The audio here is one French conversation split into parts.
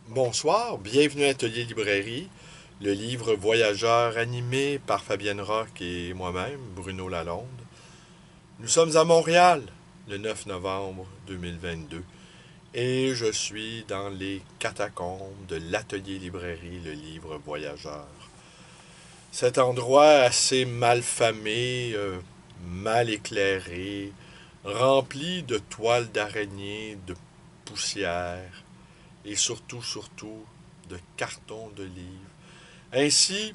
Bonsoir, bienvenue à Atelier Librairie, le livre voyageur animé par Fabienne Roch et moi-même, Bruno Lalonde. Nous sommes à Montréal, le 9 novembre 2022, et je suis dans les catacombes de l'Atelier Librairie, le livre voyageur. Cet endroit assez mal famé, mal éclairé, rempli de toiles d'araignées, de poussière, et surtout, de cartons de livres, ainsi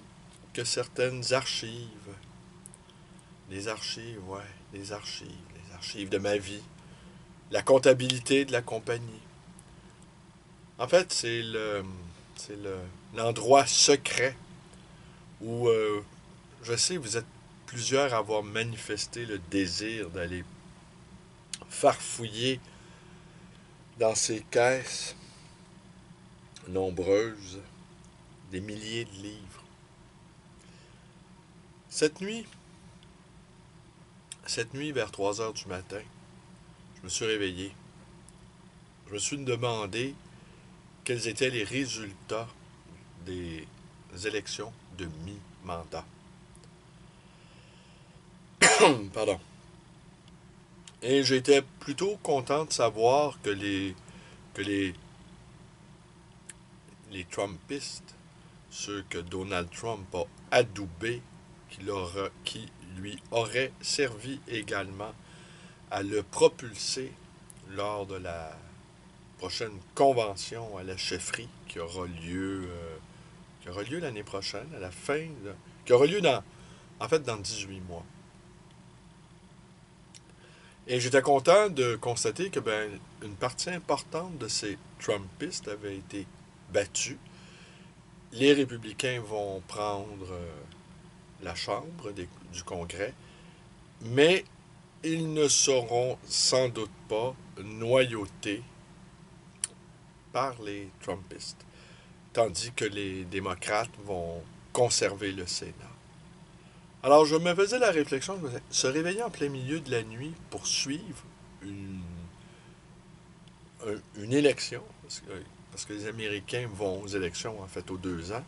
que certaines archives. Les archives, ouais, les archives de ma vie, la comptabilité de la compagnie. En fait, l'endroit secret où, je sais, vous êtes plusieurs à avoir manifesté le désir d'aller farfouiller dans ces caisses nombreuses, des milliers de livres. Cette nuit, vers 3 heures du matin, je me suis réveillé. Je me suis demandé quels étaient les résultats des élections de mi-mandat. Pardon. Et j'étais plutôt content de savoir que les Trumpistes, ceux que Donald Trump a adoubés, qui lui auraient servi également à le propulser lors de la prochaine convention à la chefferie qui aura lieu l'année prochaine, à la fin, qui aura lieu en fait, dans 18 mois. Et j'étais content de constater que une partie importante de ces Trumpistes avait été battue. Les républicains vont prendre la Chambre du Congrès, mais ils ne seront sans doute pas noyautés par les Trumpistes, tandis que les démocrates vont conserver le Sénat. Alors je me faisais la réflexion, se réveiller en plein milieu de la nuit pour suivre une, une élection, parce que les Américains vont aux élections en fait aux 2 ans,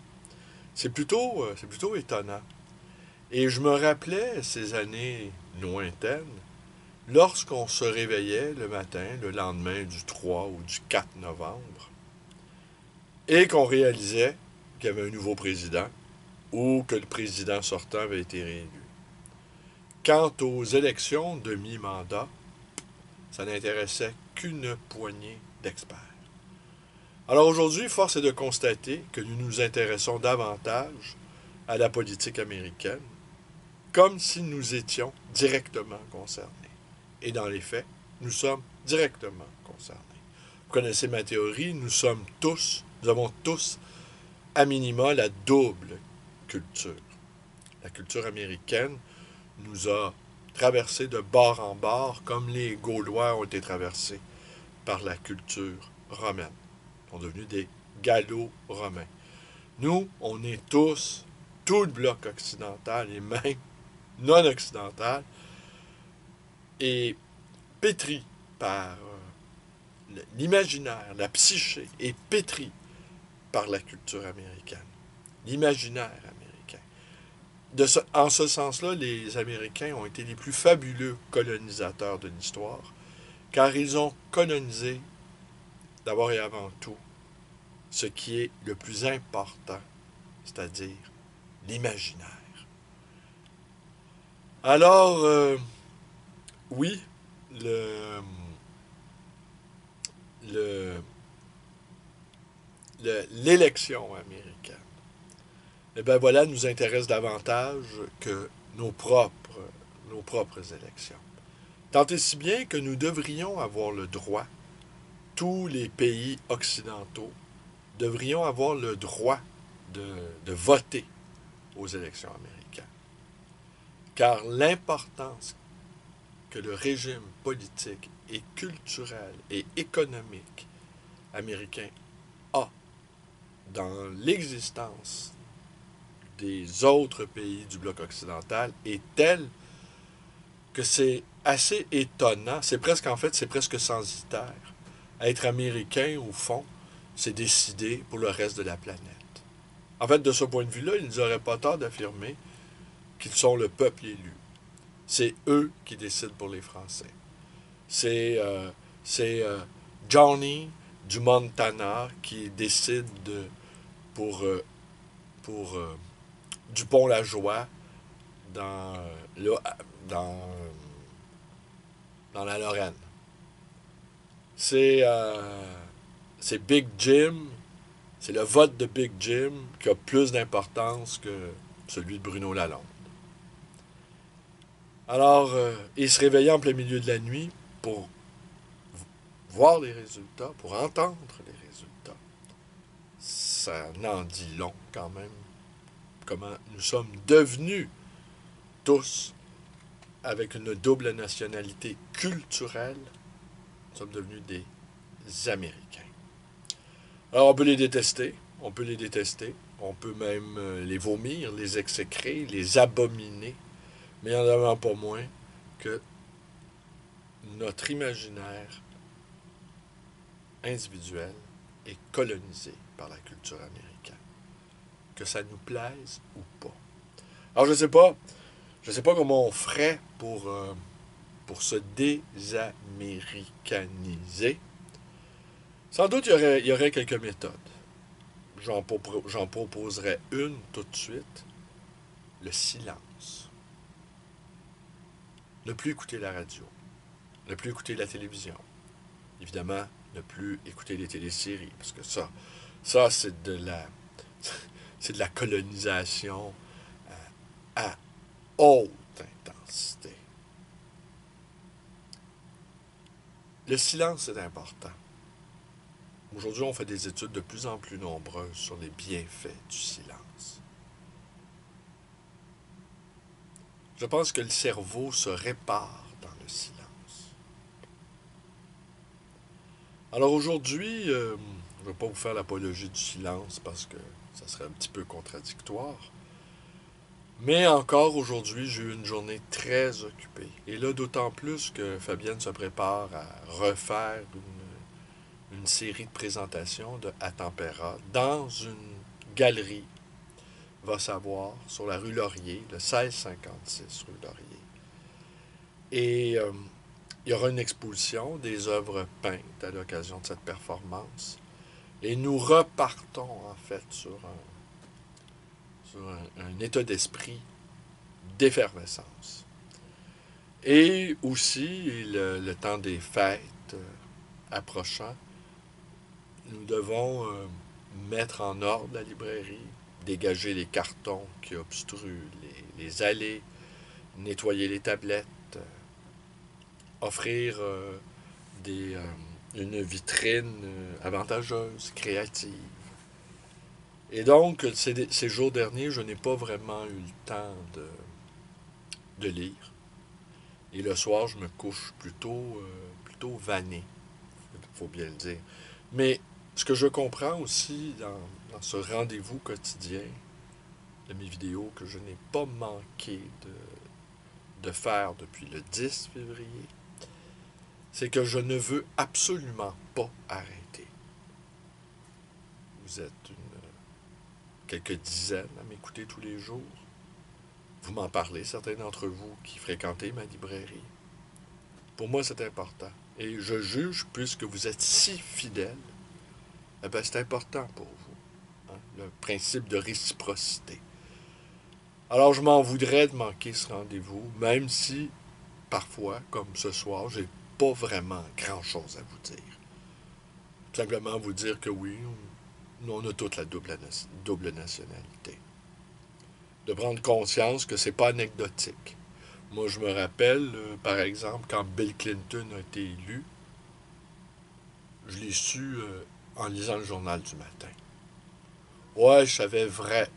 c'est plutôt étonnant. Et je me rappelais ces années lointaines, lorsqu'on se réveillait le matin, le lendemain du 3 ou du 4 novembre, et qu'on réalisait qu'il y avait un nouveau président ou que le président sortant avait été réélu. Quant aux élections de mi-mandat, ça n'intéressait qu'une poignée d'experts. Alors aujourd'hui, force est de constater que nous nous intéressons davantage à la politique américaine, comme si nous étions directement concernés. Et dans les faits, nous sommes directement concernés. Vous connaissez ma théorie, nous avons tous, à minima, la double culture. La culture américaine nous a traversés de bord en bord, comme les Gaulois ont été traversés par la culture romaine. Ils sont devenus des Gallo-Romains. Nous, on est tous, tout le bloc occidental et même non occidental, est pétri par l'imaginaire, la psyché est pétrie par la culture américaine, l'imaginaire américain. En ce sens-là, les Américains ont été les plus fabuleux colonisateurs de l'histoire, car ils ont colonisé, d'abord et avant tout, ce qui est le plus important, c'est-à-dire l'imaginaire. Alors, oui, le, le, l'élection américaine, eh bien voilà, nous intéresse davantage que nos propres élections. Tant et si bien que nous devrions avoir le droit, tous les pays occidentaux devrions avoir le droit de voter aux élections américaines. Car l'importance que le régime politique et culturel et économique américain a dans l'existence des autres pays du bloc occidental est telle que c'est assez étonnant. C'est presque censitaire. Être américain, au fond, c'est décidé pour le reste de la planète. En fait, de ce point de vue-là, ils n'auraient pas tort d'affirmer qu'ils sont le peuple élu. C'est eux qui décident pour les Français. C'est Johnny du Montana qui décide pour, pour Dupont-la-Joie dans, dans, dans la Lorraine. C'est Big Jim, c'est le vote de Big Jim qui a plus d'importance que celui de Bruno Lalonde. Alors, il se réveillait en plein milieu de la nuit pour voir les résultats, pour entendre les résultats. Ça n'en dit long quand même, comment nous sommes devenus tous, avec une double nationalité culturelle, nous sommes devenus des Américains. Alors on peut les détester, on peut même les vomir, les exécrer, les abominer, mais il n'y en a pas moins que notre imaginaire individuel est colonisé par la culture américaine. Que ça nous plaise ou pas. Alors je sais pas comment on ferait pour se désaméricaniser. Sans doute il y aurait quelques méthodes. J'en proposerais une tout de suite. Le silence. Ne plus écouter la radio. Ne plus écouter la télévision. Évidemment, ne plus écouter les téléséries. Parce que ça c'est de la colonisation à haute intensité. Le silence est important. Aujourd'hui, on fait des études de plus en plus nombreuses sur les bienfaits du silence. Je pense que le cerveau se répare dans le silence. Alors aujourd'hui, je ne vais pas vous faire l'apologie du silence parce que ça serait un petit peu contradictoire. Mais encore aujourd'hui, j'ai eu une journée très occupée. Et là, d'autant plus que Fabienne se prépare à refaire une série de présentations de À Tempéra dans une galerie, va savoir, sur la rue Laurier, le 1656 rue Laurier. Et il y aura une exposition des œuvres peintes à l'occasion de cette performance. Et nous repartons, en fait, sur un état d'esprit d'effervescence. Et aussi, le temps des fêtes approchant, nous devons mettre en ordre la librairie, dégager les cartons qui obstruent les allées, nettoyer les tablettes, offrir une vitrine avantageuse, créative. Et donc, ces jours derniers, je n'ai pas vraiment eu le temps de lire. Et le soir, je me couche plutôt vanné, il faut bien le dire. Mais ce que je comprends aussi dans ce rendez-vous quotidien de mes vidéos que je n'ai pas manqué de faire depuis le 10 février, c'est que je ne veux absolument pas arrêter. Vous êtes quelques dizaines à m'écouter tous les jours. Vous m'en parlez, certains d'entre vous qui fréquentez ma librairie. Pour moi, c'est important. Et je juge, puisque vous êtes si fidèles, eh bien, c'est important pour vous. Hein, le principe de réciprocité. Alors, je m'en voudrais de manquer ce rendez-vous, même si, parfois, comme ce soir, j'ai pas vraiment grand-chose à vous dire. Simplement vous dire que oui, on a toute la double nationalité. De prendre conscience que c'est pas anecdotique. Moi, je me rappelle, par exemple, quand Bill Clinton a été élu, je l'ai su en lisant le journal du matin. Ouais, je savais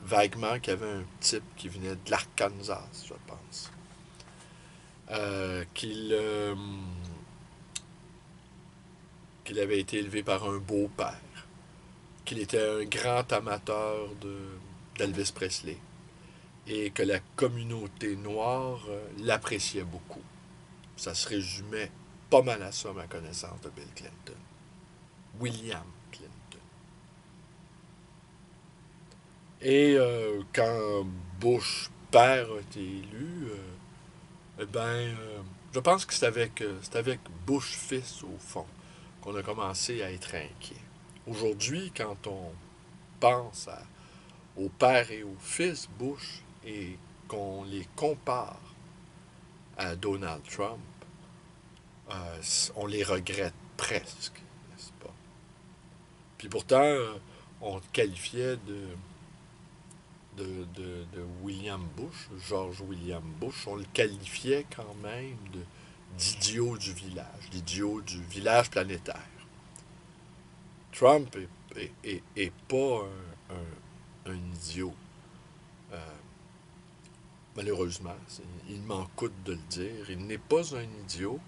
vaguement qu'il y avait un type qui venait de l'Arkansas, je pense. Qu'il avait été élevé par un beau-père. Qu'il était un grand amateur d'Elvis Presley. Et que la communauté noire l'appréciait beaucoup. Ça se résumait pas mal à ça, ma connaissance de Bill Clinton. William Clinton. Et quand Bush père a été élu, eh ben, je pense que c'est avec Bush fils, au fond, qu'on a commencé à être inquiet. Aujourd'hui, quand on pense au père et au fils Bush et qu'on les compare à Donald Trump, on les regrette presque, n'est-ce pas? Puis pourtant, on le qualifiait de William Bush, George William Bush, on le qualifiait quand même d'idiot du village, d'idiot du village planétaire. Trump est pas un idiot. Euh, Malheureusement, il m'en coûte de le dire. Il n'est pas un idiot.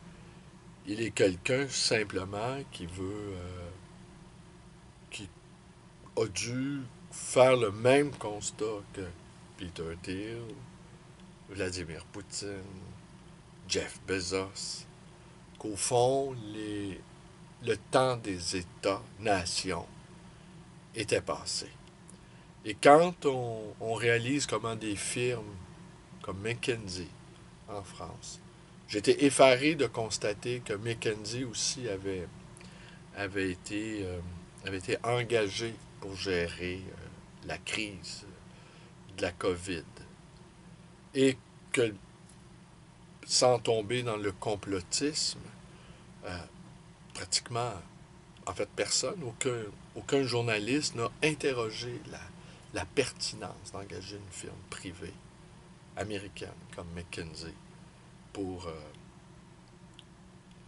Il est quelqu'un simplement qui a dû faire le même constat que Peter Thiel, Vladimir Poutine, Jeff Bezos, qu'au fond, le temps des États-nations était passé. Et quand on réalise comment des firmes comme McKinsey en France, j'étais effaré de constater que McKinsey aussi avait été engagé pour gérer la crise de la COVID. Et que, sans tomber dans le complotisme, euh, pratiquement, en fait, personne, aucun journaliste n'a interrogé la pertinence d'engager une firme privée américaine comme McKinsey pour, euh,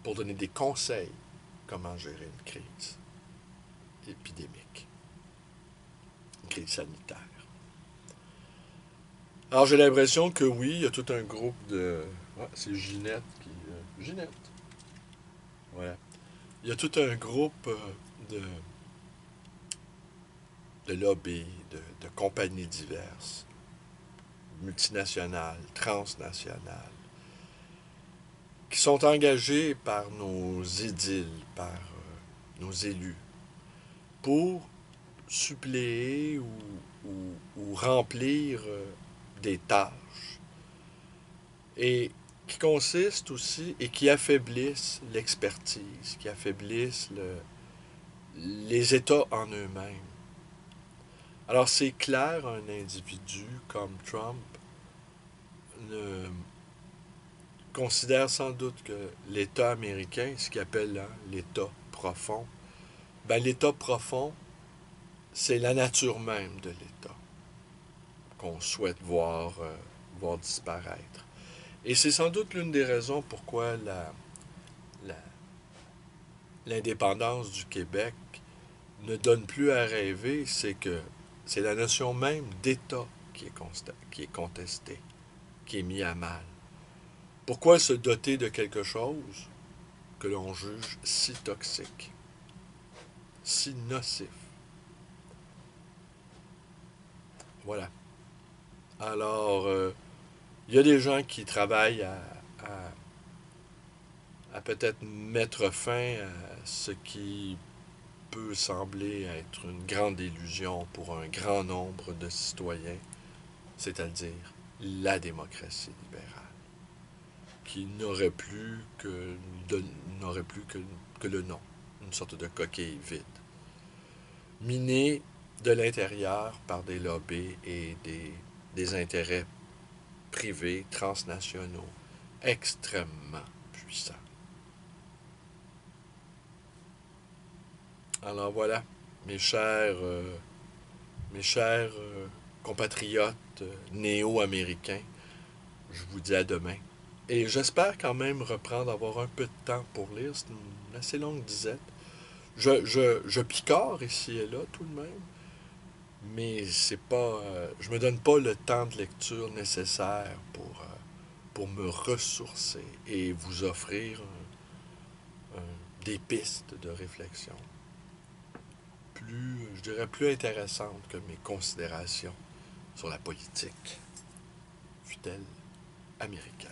pour donner des conseils comment gérer une crise épidémique, une crise sanitaire. Alors j'ai l'impression que oui, il y a tout un groupe de... Ah, c'est Ginette qui... Ginette. Voilà. Il y a tout un groupe de lobbies, de compagnies diverses, multinationales, transnationales, qui sont engagées par nos édiles, par nos élus, pour suppléer ou remplir des tâches et qui consistent aussi et qui affaiblissent l'expertise, qui affaiblissent les États en eux-mêmes. Alors c'est clair, un individu comme Trump ne considère sans doute que l'État américain, ce qu'il appelle hein, l'État profond, ben, l'État profond, c'est la nature même de l'État qu'on souhaite voir disparaître. Et c'est sans doute l'une des raisons pourquoi la- l'indépendance du Québec ne donne plus à rêver, c'est que c'est la notion même d'État qui est contestée, qui est mise à mal. Pourquoi se doter de quelque chose que l'on juge si toxique, si nocif? Voilà. Alors, il y a des gens qui travaillent à peut-être mettre fin à ce qui peut sembler être une grande illusion pour un grand nombre de citoyens, c'est-à-dire la démocratie libérale, qui n'aurait plus que le nom, une sorte de coquille vide, minée de l'intérieur par des lobbies et des intérêts privés transnationaux extrêmement puissants. Alors voilà, mes chers compatriotes néo-américains, je vous dis à demain. Et j'espère quand même reprendre, avoir un peu de temps pour lire. C'est une assez longue disette. Je picore ici et là tout de même, mais c'est pas, je me donne pas le temps de lecture nécessaire pour me ressourcer et vous offrir des pistes de réflexion plus, je dirais, plus intéressantes que mes considérations sur la politique, fut-elle américaine.